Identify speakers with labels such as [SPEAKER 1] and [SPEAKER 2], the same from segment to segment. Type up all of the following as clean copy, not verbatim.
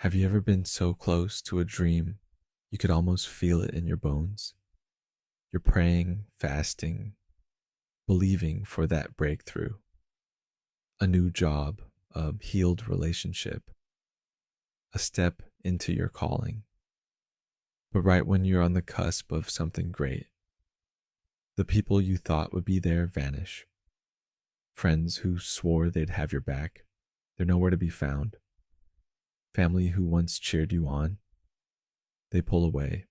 [SPEAKER 1] Have you ever been so close to a dream you could almost feel it in your bones? You're praying, fasting, believing for that breakthrough, a new job, a healed relationship, a step into your calling. But right when you're on the cusp of something great, the people you thought would be there vanish. Friends who swore they'd have your back, they're nowhere to be found. Family who once cheered you on, they pull away.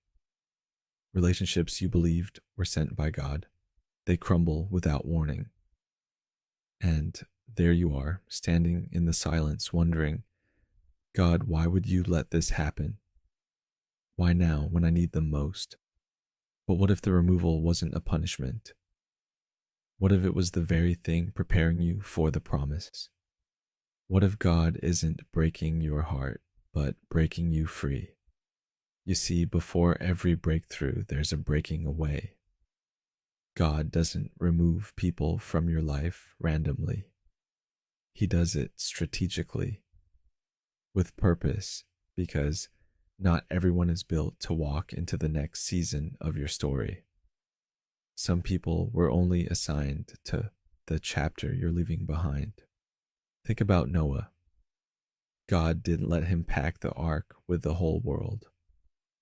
[SPEAKER 1] Relationships you believed were sent by God, they crumble without warning. And there you are, standing in the silence, wondering, God, why would you let this happen? Why now, when I need them most? But what if the removal wasn't a punishment? What if it was the very thing preparing you for the promise? What if God isn't breaking your heart, but breaking you free? You see, before every breakthrough, there's a breaking away. God doesn't remove people from your life randomly. He does it strategically, with purpose, because not everyone is built to walk into the next season of your story. Some people were only assigned to the chapter you're leaving behind. Think about Noah. God didn't let him pack the ark with the whole world.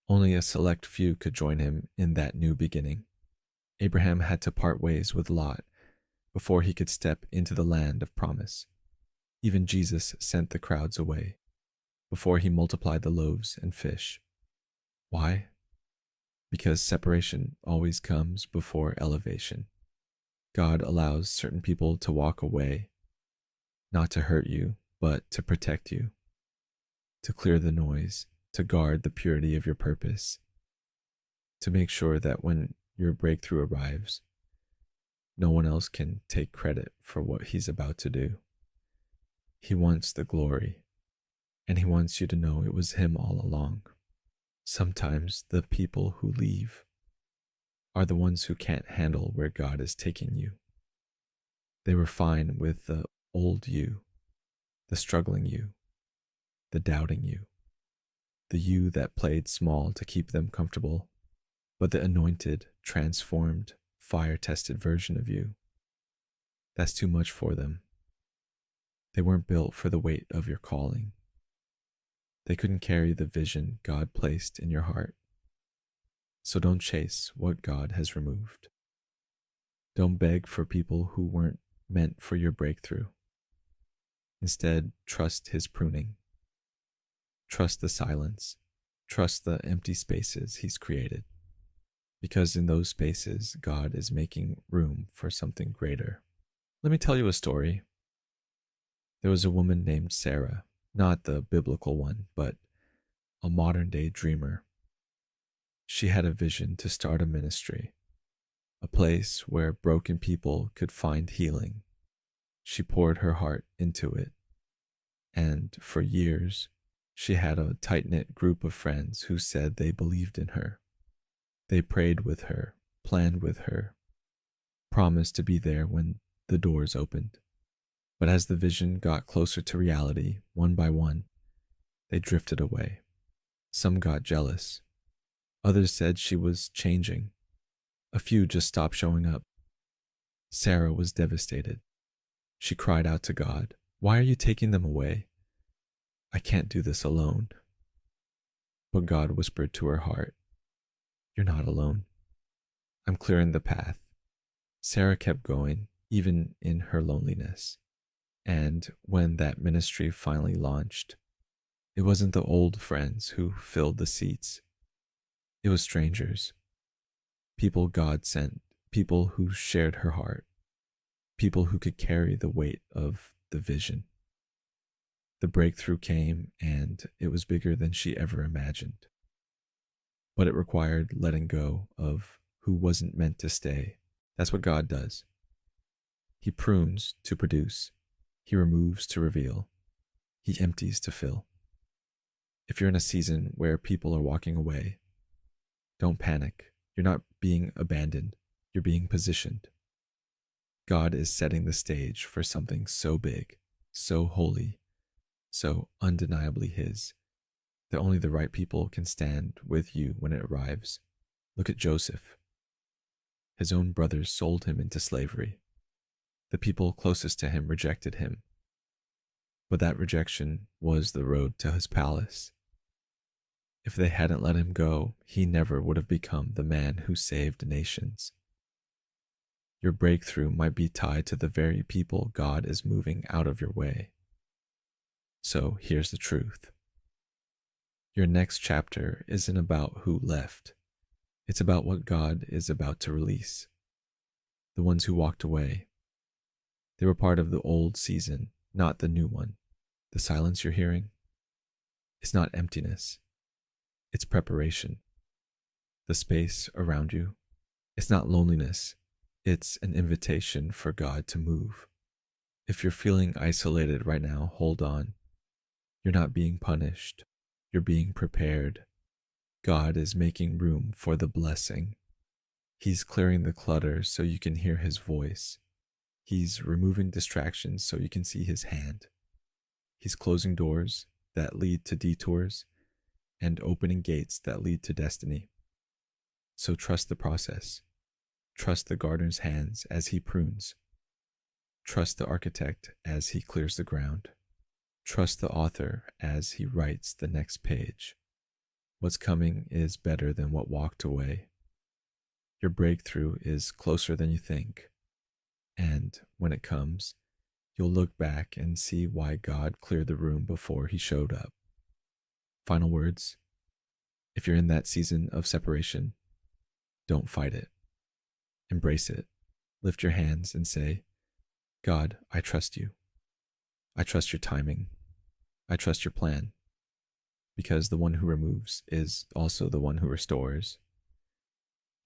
[SPEAKER 1] Only a select few could join him in that new beginning. Abraham had to part ways with Lot before he could step into the land of promise. Even Jesus sent the crowds away before he multiplied the loaves and fish. Why? Because separation always comes before elevation. God allows certain people to walk away, not to hurt you, but to protect you, to clear the noise, to guard the purity of your purpose, to make sure that when your breakthrough arrives, no one else can take credit for what he's about to do. He wants the glory, and he wants you to know it was him all along. Sometimes the people who leave are the ones who can't handle where God is taking you. They were fine with the old you, the struggling you, the doubting you, the you that played small to keep them comfortable, but the anointed, transformed, fire-tested version of you. That's too much for them. They weren't built for the weight of your calling. They couldn't carry the vision God placed in your heart. So don't chase what God has removed. Don't beg for people who weren't meant for your breakthrough. Instead, trust his pruning. Trust the silence. Trust the empty spaces he's created. Because in those spaces, God is making room for something greater. Let me tell you a story. There was a woman named Sarah, not the biblical one, but a modern day dreamer. She had a vision to start a ministry, a place where broken people could find healing. She poured her heart into it, and for years, she had a tight-knit group of friends who said they believed in her. They prayed with her, planned with her, promised to be there when the doors opened. But as the vision got closer to reality, one by one, they drifted away. Some got jealous. Others said she was changing. A few just stopped showing up. Sarah was devastated. She cried out to God, "Why are you taking them away? I can't do this alone." But God whispered to her heart, "You're not alone. I'm clearing the path." Sarah kept going, even in her loneliness. And when that ministry finally launched, it wasn't the old friends who filled the seats. It was strangers, people God sent, people who shared her heart, people who could carry the weight of the vision. The breakthrough came, and it was bigger than she ever imagined. But it required letting go of who wasn't meant to stay. That's what God does. He prunes to produce. He removes to reveal. He empties to fill. If you're in a season where people are walking away, don't panic. You're not being abandoned. You're being positioned. God is setting the stage for something so big, so holy, so undeniably his. that only the right people can stand with you when it arrives. Look at Joseph. His own brothers sold him into slavery. The people closest to him rejected him, but that rejection was the road to his palace. If they hadn't let him go, he never would have become the man who saved nations. Your breakthrough might be tied to the very people God is moving out of your way. So here's the truth. Your next chapter isn't about who left. It's about what God is about to release. The ones who walked away, they were part of the old season, not the new one. The silence you're hearing, it's not emptiness. It's preparation. The space around you, it's not loneliness. It's an invitation for God to move. If you're feeling isolated right now, hold on. You're not being punished. You're being prepared. God is making room for the blessing. He's clearing the clutter so you can hear his voice. He's removing distractions so you can see his hand. He's closing doors that lead to detours and opening gates that lead to destiny. So trust the process. Trust the gardener's hands as he prunes. Trust the architect as he clears the ground. Trust the author as he writes the next page. What's coming is better than what walked away. Your breakthrough is closer than you think. And when it comes, you'll look back and see why God cleared the room before he showed up. Final words. If you're in that season of separation, don't fight it. Embrace it. Lift your hands and say, God, I trust you. I trust your timing. I trust your plan. Because the one who removes is also the one who restores.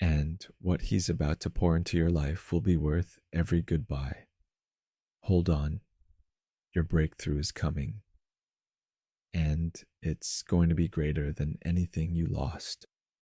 [SPEAKER 1] And what he's about to pour into your life will be worth every goodbye. Hold on. Your breakthrough is coming. And it's going to be greater than anything you lost.